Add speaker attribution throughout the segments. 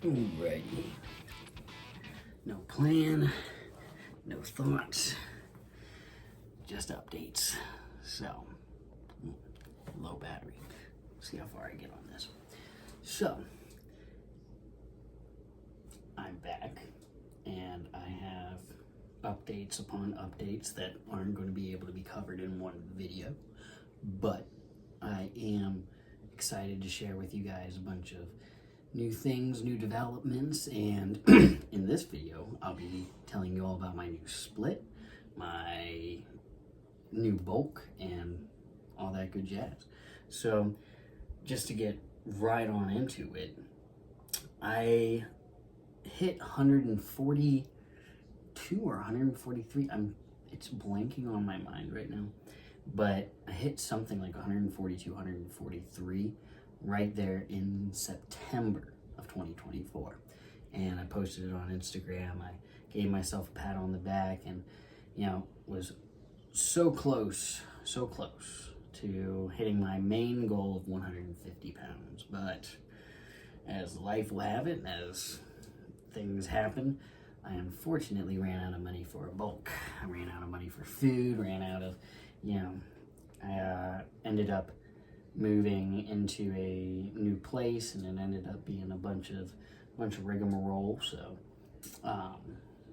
Speaker 1: Alrighty. No plan, no thoughts, just updates. So, low battery. See how far I get on this. So, I'm back and I have updates upon updates that aren't going to be able to be covered in one video, but I am excited to share with you guys a bunch of new things, new developments, and in this video I'll be telling you all about my new split, my new bulk, and all that good jazz. So just to get right on into it, I hit 142 or 143. It's blanking on my mind right now, but I hit something like 142, 143 right there in September of 2024. And I posted it on Instagram. I gave myself a pat on the back and, was so close to hitting my main goal of 150 pounds. But as life will have it, as things happen, I unfortunately ran out of money for a bulk. I ran out of money for food, ran out of, I ended up moving into a new place, and it ended up being a bunch of rigmarole. So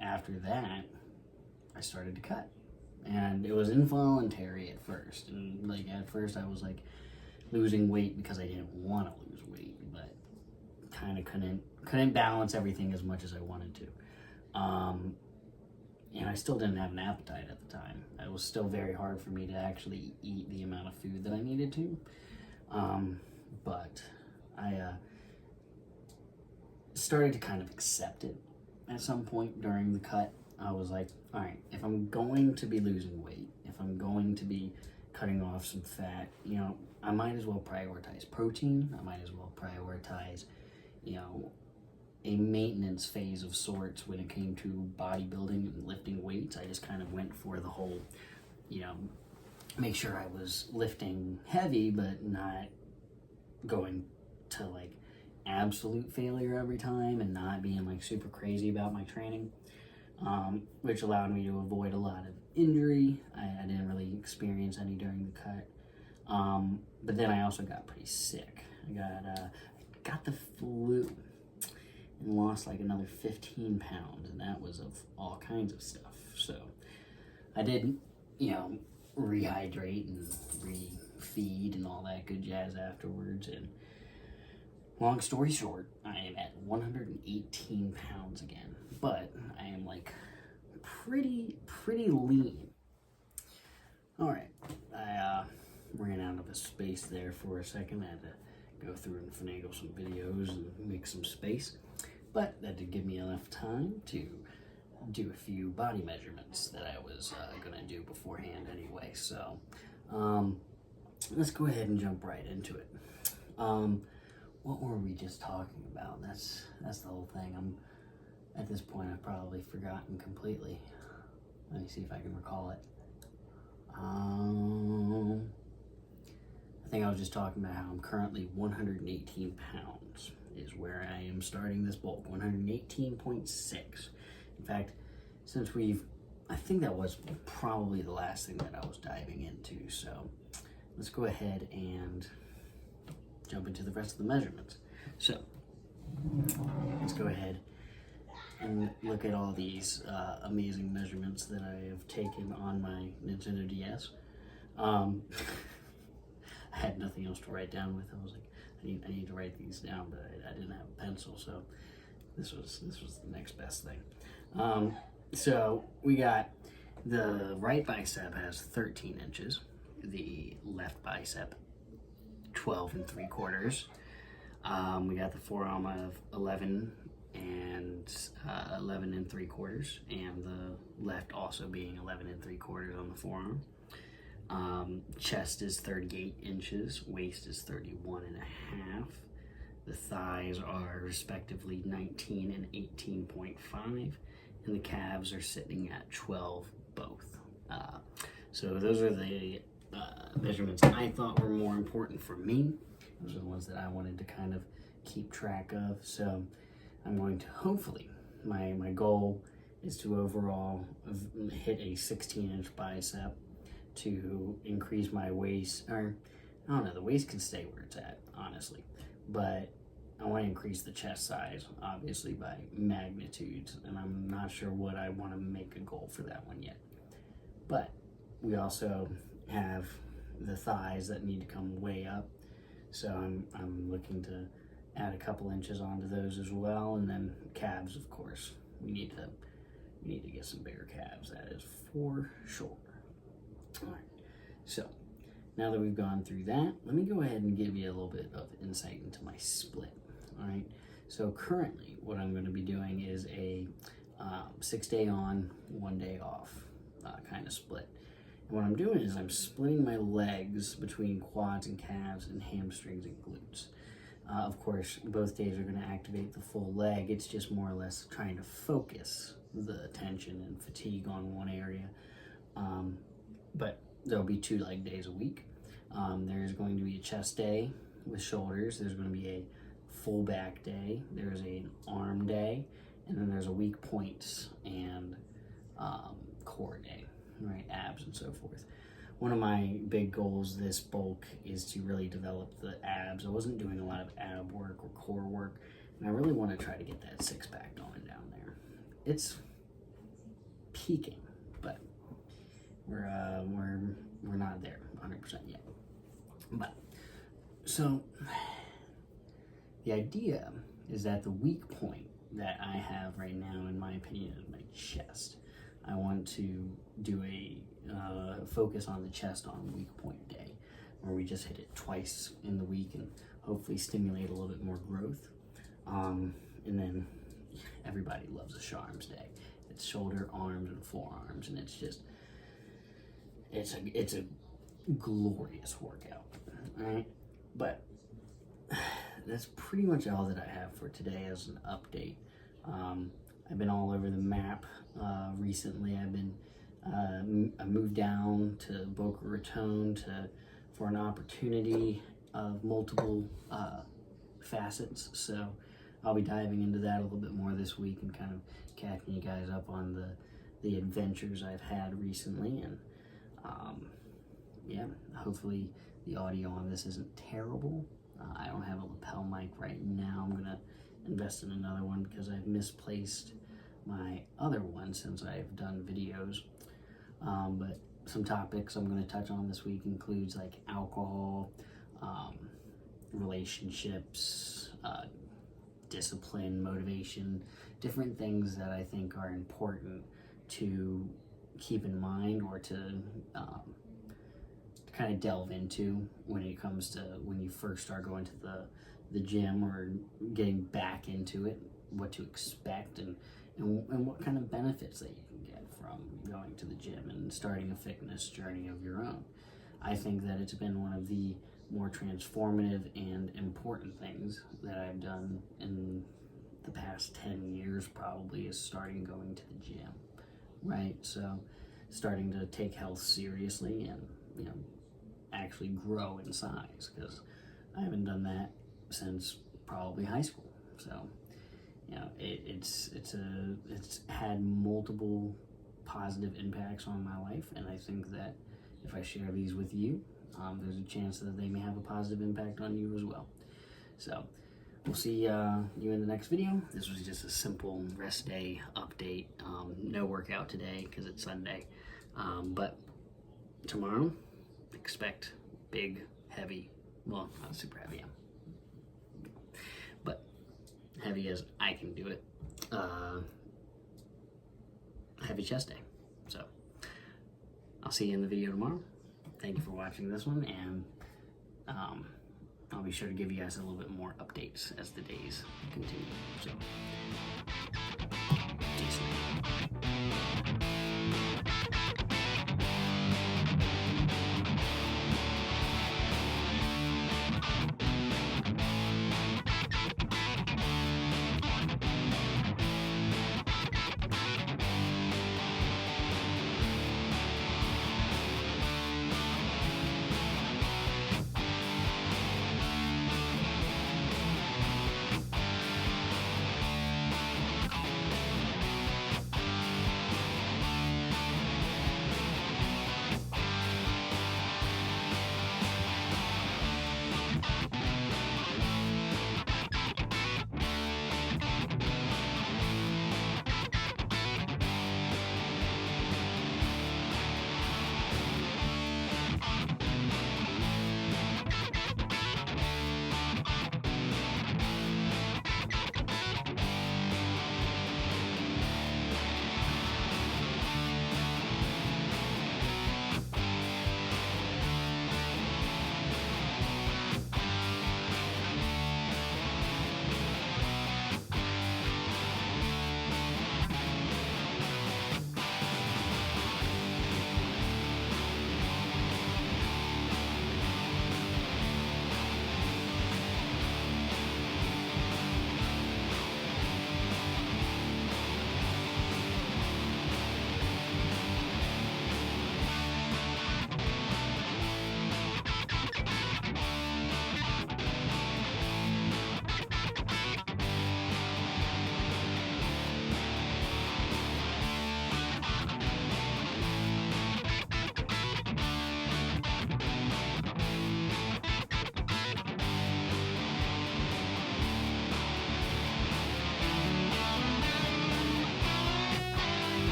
Speaker 1: after that, I started to cut, and it was involuntary at first. And at first, I was losing weight because I didn't want to lose weight, but kind of couldn't balance everything as much as I wanted to. And I still didn't have an appetite at the time. It was still very hard for me to actually eat the amount of food that I needed to. But I started to kind of accept it at some point during the cut. I was like, all right, if I'm going to be losing weight, if I'm going to be cutting off some fat, I might as well prioritize protein. I might as well prioritize, a maintenance phase of sorts when it came to bodybuilding and lifting weights. I just kind of went for the whole, make sure I was lifting heavy, but not going to absolute failure every time, and not being super crazy about my training, which allowed me to avoid a lot of injury. I didn't really experience any during the cut. But then I also got pretty sick. I got the flu and lost another 15 pounds, and that was of all kinds of stuff. So I did, rehydrate and refeed and all that good jazz afterwards. And long story short, I am at 118 pounds again, but I am pretty lean. All right, I ran out of a space there for a second. I had to go through and finagle some videos and make some space. But that did give me enough time to do a few body measurements that I was going to do beforehand anyway. So let's go ahead and jump right into it. What were we just talking about? That's the whole thing. At this point, I've probably forgotten completely. Let me see if I can recall it. I think I was just talking about how I'm currently 118 pounds is where I am starting this bulk, 118.6. In fact, since I think that was probably the last thing that I was diving into. So let's go ahead and jump into the rest of the measurements. So let's go ahead and look at all these amazing measurements that I have taken on my Nintendo DS. I had nothing else to write down with. I was like, I need to write these down, but I didn't have a pencil, so this was the next best thing. So we got the right bicep has 13 inches, the left bicep 12 3/4. We got the forearm of 11 and 11 3/4, and the left also being 11 3/4 on the forearm. Chest is 38 inches, waist is 31.5. The thighs are respectively 19 and 18.5, and the calves are sitting at 12 both. So those are the measurements I thought were more important for me. Those are the ones that I wanted to kind of keep track of. So I'm going to hopefully, my goal is to overall hit a 16-inch bicep to increase my waist, or I don't know, the waist can stay where it's at, honestly, but I want to increase the chest size, obviously, by magnitudes, and I'm not sure what I want to make a goal for that one yet. But we also have the thighs that need to come way up, so I'm looking to add a couple inches onto those as well, and then calves, of course. We need to get some bigger calves, that is for sure. All right, so now that we've gone through that, let me go ahead and give you a little bit of insight into my split. All right, so currently what I'm going to be doing is a 6-day on, 1 day off kind of split. And what I'm doing is I'm splitting my legs between quads and calves and hamstrings and glutes. Of course, both days are going to activate the full leg. It's just more or less trying to focus the tension and fatigue on one area. But there'll be 2 leg days a week. There's going to be a chest day with shoulders. There's going to be a full back day. There's an arm day. And then there's a weak points and core day, right? Abs and so forth. One of my big goals this bulk is to really develop the abs. I wasn't doing a lot of ab work or core work, and I really want to try to get that 6-pack going down there. It's peaking, but we're not there 100% yet. But so the idea is that the weak point that I have right now, in my opinion, is my chest. I want to do a focus on the chest on weak point day, where we just hit it twice in the week and hopefully stimulate a little bit more growth. And then everybody loves a Sharms day. It's shoulder, arms, and forearms, and it's just, it's a glorious workout, all right? But that's pretty much all that I have for today as an update. I've been all over the map recently. I moved down to Boca Raton for an opportunity of multiple facets. So I'll be diving into that a little bit more this week and kind of catching you guys up on the adventures I've had recently. And yeah, hopefully the audio on this isn't terrible. I don't have a lapel mic right now. I'm gonna invest in another one because I've misplaced my other one since I've done videos. But some topics I'm going to touch on this week includes like alcohol, relationships, discipline, motivation, different things that I think are important to keep in mind or to kind of delve into when it comes to when you first start going to the gym or getting back into it, what to expect and what kind of benefits that you can get from going to the gym and starting a fitness journey of your own. I think that it's been one of the more transformative and important things that I've done in the past 10 years probably is starting going to the gym, right? So starting to take health seriously and, you know, actually grow in size, because I haven't done that since probably high school. So, you know, it's had multiple positive impacts on my life, and I think that if I share these with you, there's a chance that they may have a positive impact on you as well. So we'll see you in the next video. This was just a simple rest day update. No workout today because it's Sunday, but tomorrow expect big, heavy, well, not super heavy, but heavy as I can do it, heavy chest day. So I'll see you in the video tomorrow. Thank you for watching this one, and I'll be sure to give you guys a little bit more updates as the days continue. So